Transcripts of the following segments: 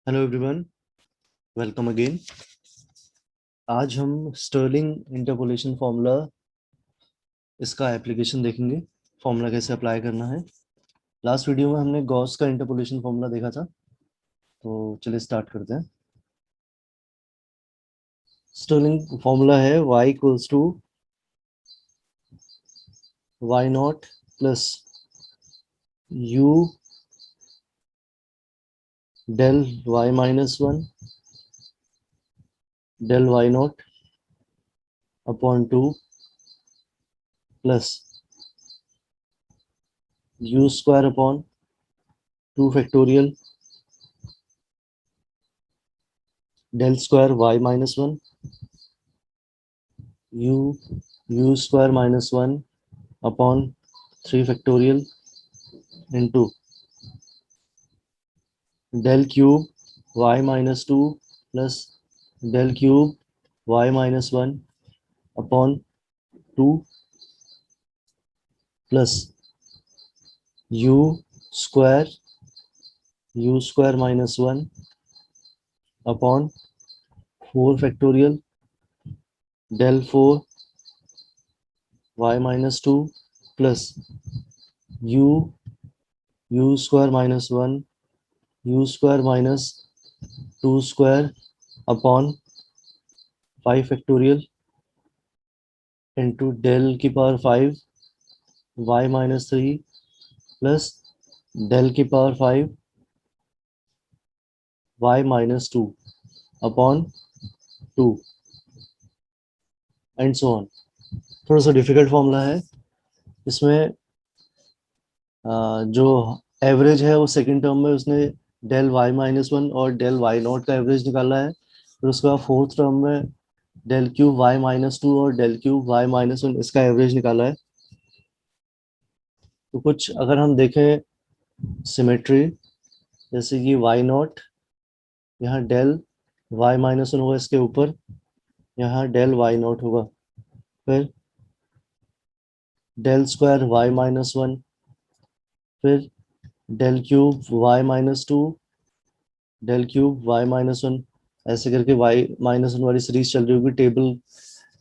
Hello everyone, welcome again. आज हम Stirling interpolation formula इसका एप्लीकेशन देखेंगे। फार्मूला कैसे अप्लाई करना है। लास्ट वीडियो में हमने गॉस का इंटरपोलेशन फार्मूला देखा था, तो चलिए स्टार्ट करते हैं। स्टर्लिंग फार्मूला है y equals to y nought plus u del y minus one del y nought upon two plus u square upon two factorial del square y minus one u square minus one upon three factorial into del cube y minus two plus del cube y minus one upon two plus u square minus one upon four factorial del four y minus two plus you you square minus one u square minus two square upon five factorial into del की power five y minus three plus del की power five y minus two upon two and so on. थोड़ा सा difficult formula है। इसमें जो average है वो second term में उसने डेल y माइनस वन और डेल y नॉट का एवरेज निकाला है। फिर उसके बाद फोर्थ टर्म में del cube y minus two और del cube y minus one इसका एवरेज निकाला है। तो कुछ अगर हम देखें सिमेट्री, जैसे कि y नॉट, यहाँ डेल y माइनस वन होगा इसके ऊपर, यहाँ डेल y नॉट होगा, फिर del square y minus one, फिर del cube y minus two del cube y minus one, ऐसे करके y माइनस वन वाली सीरीज चल रही होगी।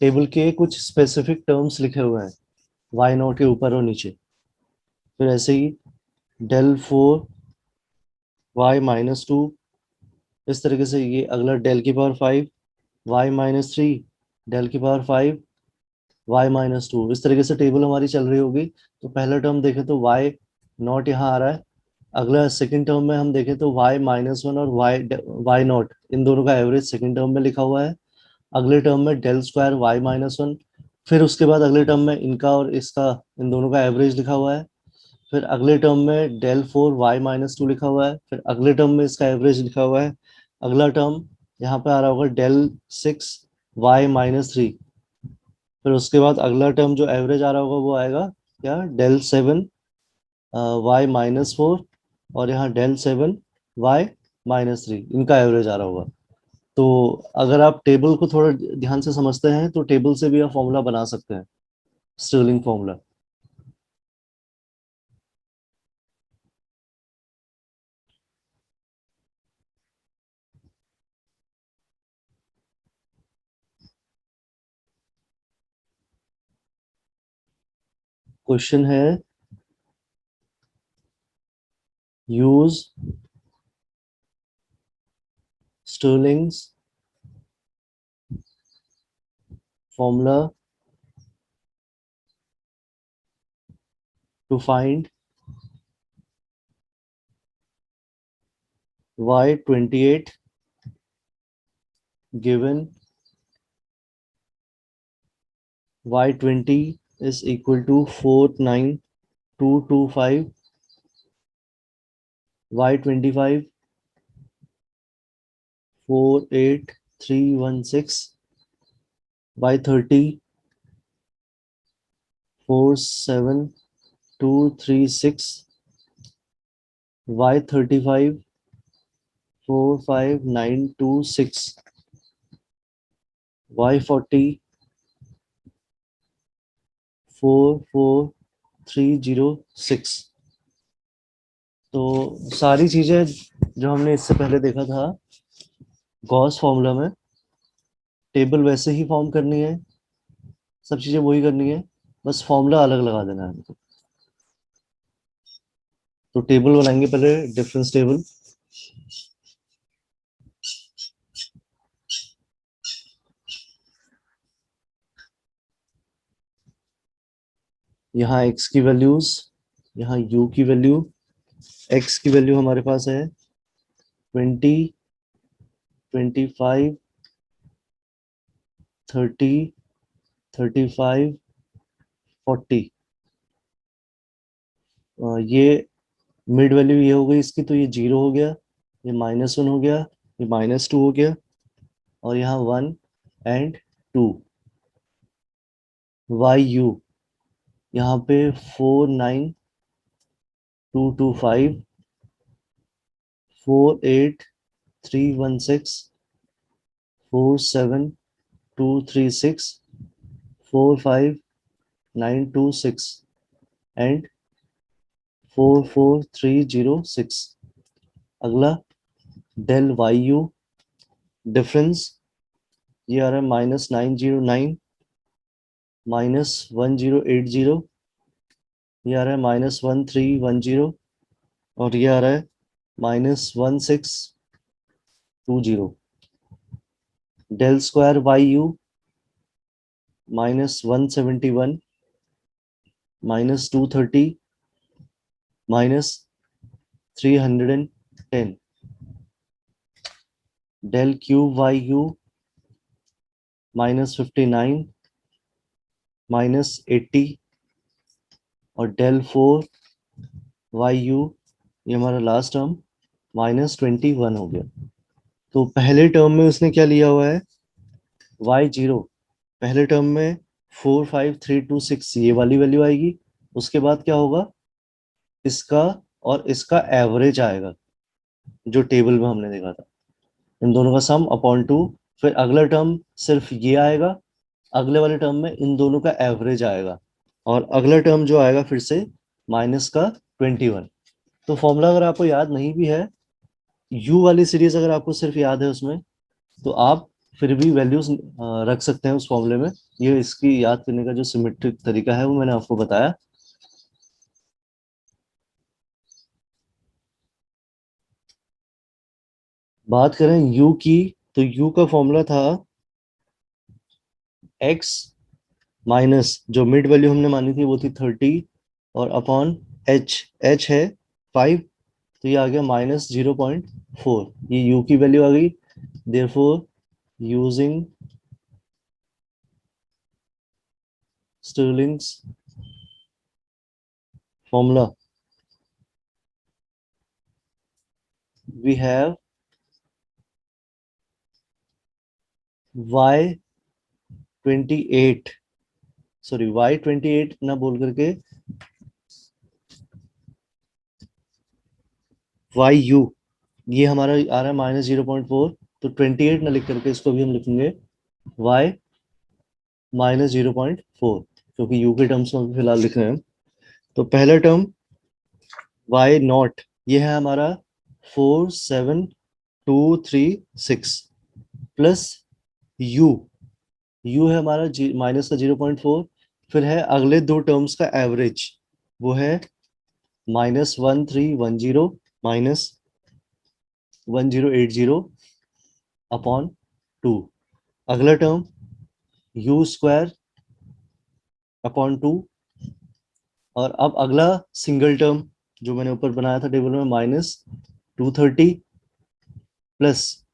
टेबल के कुछ स्पेसिफिक टर्म्स लिखे हुए हैं y नॉट के ऊपर और नीचे। फिर ऐसे ही del four y minus two, इस तरीके से ये अगला डेल की power five y minus three del की power five y minus two, इस तरीके से टेबल हमारी चल रही होगी। तो पहला टर्म देखें तो y नॉट यहाँ आ रहा है। अगला सेकंड टर्म में हम देखें तो y माइनस वन और y नॉट, इन दोनों का एवरेज सेकंड टर्म में लिखा हुआ है। अगले टर्म में del square y minus one, फिर उसके बाद अगले टर्म में इनका और इसका, इन दोनों का एवरेज लिखा हुआ है। फिर अगले टर्म में del four y minus two लिखा हुआ है, फिर अगले टर्म में इसका एवरेज लिखा हुआ है। अगला टर्म यहाँ पे आ रहा होगा del six y minus three, फिर उसके बाद अगला टर्म जो एवरेज आ रहा होगा वो आएगा क्या, del seven y minus four, और यहाँ del seven y minus three, इनका एवरेज आ रहा होगा। तो अगर आप टेबल को थोड़ा ध्यान से समझते हैं तो टेबल से भी आप फॉर्मूला बना सकते हैं, स्टर्लिंग फॉर्मूला। क्वेश्चन है, use Stirling's formula to find y28 given y20 is equal to 49225, y25 48316, y30 47236, y35 45926, y40 44306। तो सारी चीजें जो हमने इससे पहले देखा था गॉस फॉर्मूला में, टेबल वैसे ही फॉर्म करनी है, सब चीजें वही करनी है, बस फॉर्मूला अलग लगा देना है हमको। तो टेबल बनाएंगे पहले, डिफरेंस टेबल। यहाँ x की वैल्यूज, यहाँ u की वैल्यू। x की वैल्यू हमारे पास है 20, 25, 30, 35, 40। ये मिड वैल्यू ये हो गई इसकी, तो ये 0 हो गया, ये -1 हो गया, ये -2 हो गया, और यहाँ 1 एंड 2। YU यहाँ पे 49225, 48316, 47236, 45926 एंड 44306। अगला डेल YU डिफरेंस, ये आ रहा है -909, -1080, ये आ रहा है -1310, और ये आ रहा है -1620। Del square YU -171, -230, -310। Del cube YU -59, -80, और डेल 4YU, ये हमारा लास्ट टर्म, -21 हो गया। तो पहले टर्म में उसने क्या लिया हुआ है, Y0। पहले टर्म में 45326 ये वाली वैल्यू आएगी। उसके बाद क्या होगा, इसका और इसका एवरेज आएगा, जो टेबल में हमने देखा था, इन दोनों का सम अपॉन 2। फिर अगला टर्म सिर्फ ये आएगा, अगले वाले टर्म में इन दोनों का एवरेज आएगा, और अगला टर्म जो आएगा फिर से माइनस का 21। तो फॉर्मूला अगर आपको याद नहीं भी है, यू वाली सीरीज अगर आपको सिर्फ याद है उसमें, तो आप फिर भी वैल्यूज रख सकते हैं उस फॉर्मूले में। ये इसकी याद करने का जो सिमेट्रिक तरीका है वो मैंने आपको बताया। बात करें u की, तो u का फॉर्मूला था x माइनस, जो मिड वैल्यू हमने मानी थी वो थी 30, और अपॉन h है 5, तो ये आ गया -0.4। ये u की वैल्यू आ गई। Therefore using Stirling's formula we have y28, sorry y28 ना बोल करके YU, ये हमारा आ रहा है -0.4, तो 28 ना लिख करके इसको भी हम लिखेंगे y -0.4, क्योंकि u के टर्म्स में फिलहाल लिख रहे हैं। तो पहला टर्म y0, ये है हमारा 47236, प्लस u, u है हमारा माइनस का 0.4। फिर है अगले दो टर्म्स का एवरेज, वो है -1310, -1080 अपॉन 2। अगला टर्म u स्क्वायर अपॉन 2, और अब अगला सिंगल टर्म जो मैंने ऊपर बनाया था टेबल में, -230, प्लस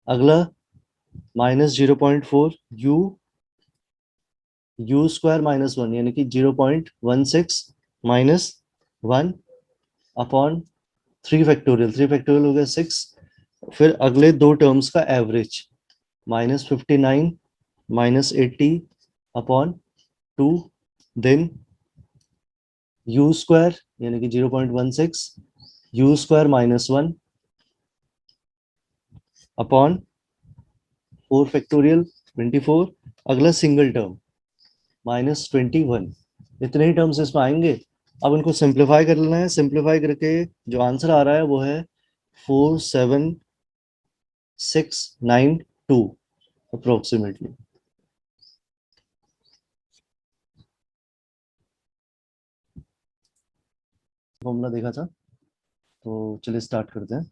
अगला -0.4 u स्क्वायर -1, यानी कि 0.16 -1 अपॉन 3 फैक्टोरियल, 3 फैक्टोरियल हो गया 6। फिर अगले दो टर्म्स का average -59, -80 upon 2, then u square यानी कि 0.16, u स्क्वायर -1 अपॉन 4 फैक्टोरियल 24। अगला सिंगल टर्म -21। इतने ही टर्म्स इसमें आएंगे। अब इनको सिंप्लीफाई कर लेना है। सिंप्लीफाई करके जो आंसर आ रहा है वो है 47692 अप्रोक्सीमेटली। फॉर्मूला देखा था, तो चलिए स्टार्ट करते हैं।